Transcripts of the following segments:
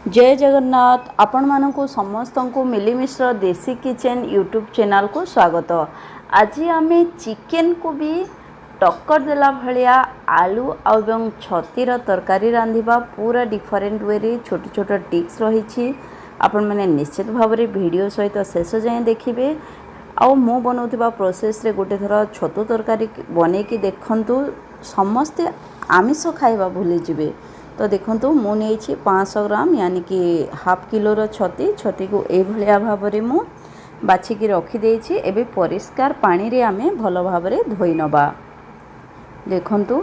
जय जगन्नाथ आपण मानकु समस्त को मिलीमिश्र देसी किचन यूट्यूब चैनल को स्वागत। आज आम चिकेन को भी टक्कर देला भलिया आलू और छतीर तरकारी रांधिबा पूरा डिफरेंट वे रे छोट छोट टिप्स रही आपण मैंने निश्चित भाव में वीडियो सहित शेष जाए देखिए। आउ मु बनाउथिबा प्रोसेस रे गोटे थर छतु तरकारी बनेकी देखंतु समस्ते आमिष खाइबा भूली जिवे। तो देखंतु मु नेछि 500 ग्राम यानी कि हाफ किलोर छती को ए भलिया भाव में मु बाछिकी रखी देछि। एबे परिष्कार पानी रे आमे भलो भाव में धोई नबा। देखंतु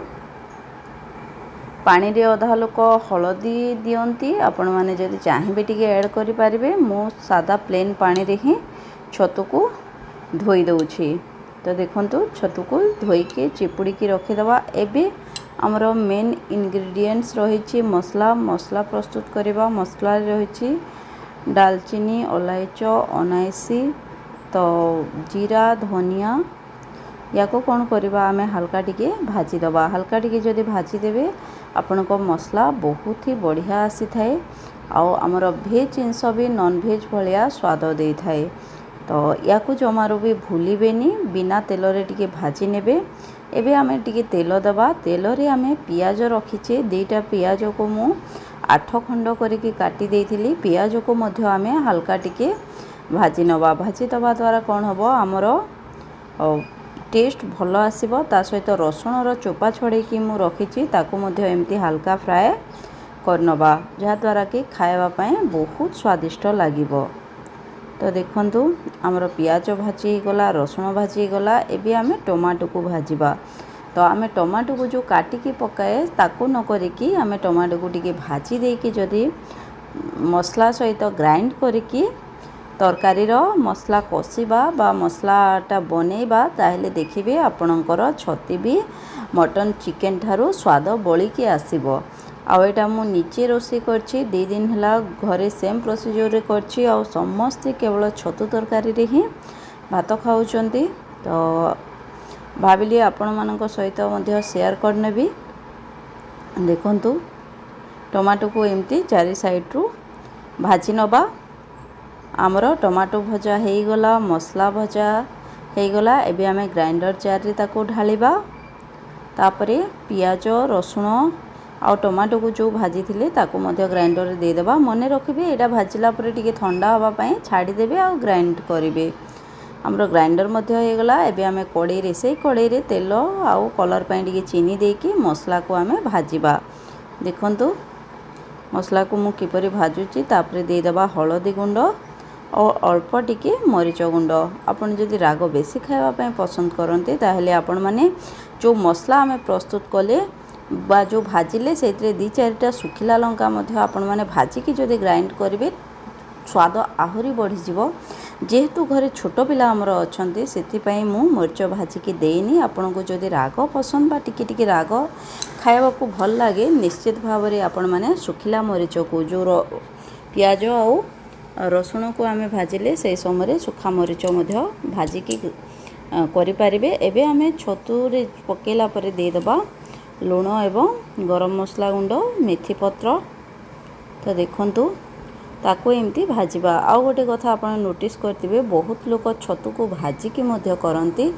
पानी रे अधा लोक हलदी दियंती, आपण माने जदि चाहिबे टिके ऐड करि परिबे। मु सादा प्लेन पानी रे ही छतु को धोई दउछि। तो देखंतु छतु को धोई के चिपुड़ी की रखी दबा। एबे हमरो मेन इंग्रेडिएंट्स रही मसला प्रस्तुत करवा। मसला रही दालचीनी, इलायच, अनाइसी, तो जीरा, धनिया या को कौन करवा आमे हल्का टिके भाजी दबा। हल्का टिके जदि भाजी देबे आपण को मसला बहुत ही बढ़िया आसी थाए। आउ हमरो भेज जिनस भी नॉन भेज भलिया स्वाद दे थाए। तो या को जमारो भी भूलिबेनी, बिना तेल रे टिके भाजी नेबे। एबे आमे टिके तेल दबा। तेल रे आमे पियाज रखीचे। 2टा पियाज को मु 8 खंड करके काटी देइथिली। पियाज को मध्य आमे हल्का टिके भाजी नबा। भाजी दबा द्वारा कौन होबो हमरो टेस्ट भलो आसीबो। ता सहित रसुण रो चोपा छड़े कि मु रखीची ताको मध्य एमती हल्का फ्राए करनबा, जहा द्वारा कि खाइबा पय बहुत स्वादिष्ट लागिबो। तो देखंतु हमरो पियाज भाजी गला, रसुण भाजी गला। एबे आमे टमाटो को भाजीबा। तो आमे टमाटो को जो काटी की पकाए ताको न करी कि आमे टमाटो को टिके भाजी दे कि जदी मसला सहित ग्राइंड करी कि तरकारी रो मसला कषिबा बा मसलाटा बनेबा, ताहेले देखिबे आपणकर छती भी मटन चिकेन ठारू स्वाद बळी के आसीबो। आउ एटा मु नीचे रोषे करछि। 2 दिन हला घरे सेम प्रोसीजर रे करछि। आउ समस्ते केवल छतु तरकारी रे ही भात खाउचंती। तो भाबिली आपण मानक सहित मध्य शेयर करनेबी। देखंतु टमाटो को एमती चारि साइड रु भाजी नबा। हमरो टमाटो भजा हेई गला, मसला भजा हेई गला। एबे आमे ग्राइंडर जार रे ताको ढालिबा। तापरे पियाज, रसुण आउ टमाटो को जो भाजी थिले ताको मध्य ग्राइंडर रे दे देबा। मने रखिबे एटा भाजिला परे टिके ठंडा होबा पय छाडी देबे आउ ग्राइंड करिवे। हमरो ग्राइंडर मध्य हे गला। एबे आमे कड़ाई रे से कड़ाई रे तेल आउ कलर पय टिके चीनी देकी मसला को आमे भाजीबा। देखंतु मसला को मु किपरि भाजुची। तापरे दे देबा हळदी गुंड और अल्प टिके मरीच गुंड। आपण जदि राग बेसी खाइबा पय पसंद करंते ताहेले आपण माने जो मसला आमे प्रस्तुत कले बा जो भाजिले से 2-4टा सुखिला लंका मध्य आपण माने भाजी की जदि ग्राइंड करिवे स्वाद आहुरी बढ़ी जीवो। जेहेतु घरे छोट पिला हमर अछंती सेति पय मु मरीच भाजी की देइनी। आपण को जदि राग पसंद बा टिके टिके राग खाइबा को भल लागे निश्चित भाव रे आपण माने सुखिला मरीच को जो पियाज आउ रसुण को आमे भाजिले से समय सुखा मरीच मध्य भाजी की करि पारिबे। एबे आमे छतु रे पकेला परे दे दबा लुण एवं गरम मसला गुंड, मेथी पत्र। तो देखंतु ताको एमती भाजीबा। आउ गोटे कथा आपण नोटिस करथिबे बहुत लोक छतु को भाजी की मध्य करंती,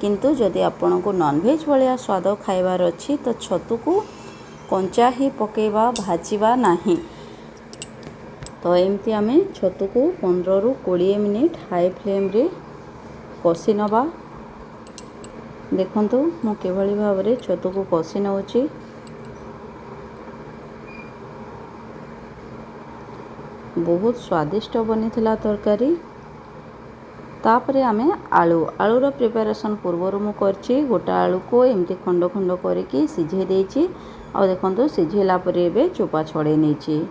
किंतु जदि आपण को नॉन भेज भलिया स्वाद खाइबार अछि तो छतु को कंचा ही पकेबा, भाजीबा नाही। तो एमती आमे छतु को 15 रु 20 मिनिट हाई फ्लेम रे कषि नबा। देखंतु मु केवली भाव रे छतु को कषि नउची। बहुत स्वादिष्ट बनी थिला तरकारी। तापरे आमे आलू रो प्रिपरेशन पूर्वरु मु करछि। गोटा आलू को एमती खंड खंड करके सिझे देछि। आ देखंतु सिझेला परे एबे चोपा छड़े नेछि।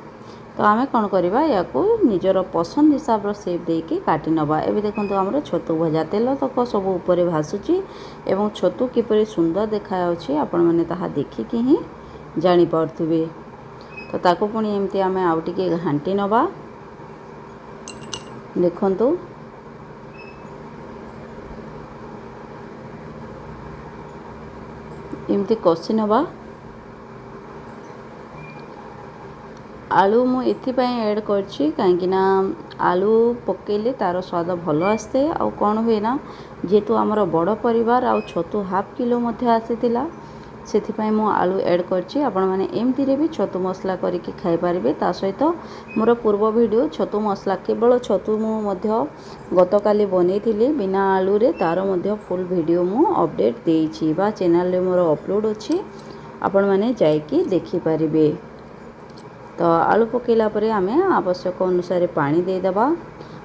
तो आमे कौन करवा या को निजर पसंद हिसाब रो शेप देके काटी नबा। एबे देखंतु हमरो छतु भजा तेल तक सब ऊपर भासुची एवं छतु किपरि सुंदर देखा अछि आपण माने ताहा देखि कि ही जानि पारथुबे। तो ताको पुणी एमती आमे आउ टिके घांटी नबा। देखंतु एमती कषि नबा। आलू मु एथिपाई ऐड करछि काहेकि ना आलू पकेले तार स्वाद भल आसते आ कौन हुए ना जेहेतु आमर बड़ परिवार आ छतु हाफ किलो मध्य आसीथिला सेथिपाई मु आलू ऐड करछि। आपण माने एमती रे भी छतु मसला करिकि खाई पारिबे। ता सहित मोर पूर्व वीडियो छतु मसला केवल छतु मु मध्य गतकाली बनैथिली बिना आलू रे तार मध्य फुल वीडियो मु अपडेट देइछि बा चैनल रे मोर अपलोड अछि आपण माने जाईकि देखि पारिबे। तो आलू पकेला परे आमे आवश्यक अनुसार पानी दे दबा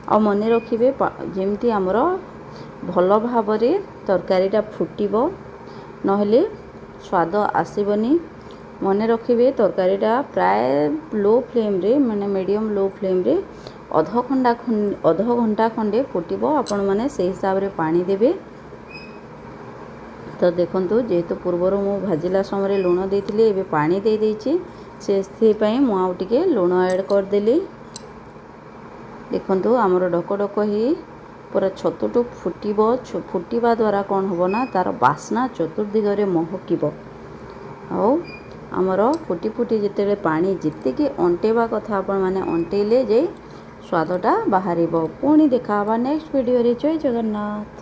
आ मने रखिबे जेमती हमर भल भाबरे तरकारीटा फुटिबो नहेले स्वाद आसीबनी। मने रखिबे तरकारीटा प्राय लो फ्लेम रे माने मीडियम लो फ्लेम रे अध घंटा खंडे फुटिबो। आपण माने से हिसाब रे पानी देबे। तो देखंतु जेहेतु पूर्वर मु भाजिला समय लुण देइथिले एबे पानी दे देइछि से मु आउ टिके लुण ऐड कर देली। देखंतु हमर डक डक ही पूरा छतुटू फुटिबो। फुटिबा द्वारा कौन होबो ना तार बास्ना चतुर्दिगरे महकिबो। आ हमर फुटी फुटी जेतेले पानी जेतिके अंटेबा कथा आपण माने अंटेले जे स्वादटा बाहरिबो। पुणी देखाबा नेक्स्ट वीडियो रे। जय जगन्नाथ।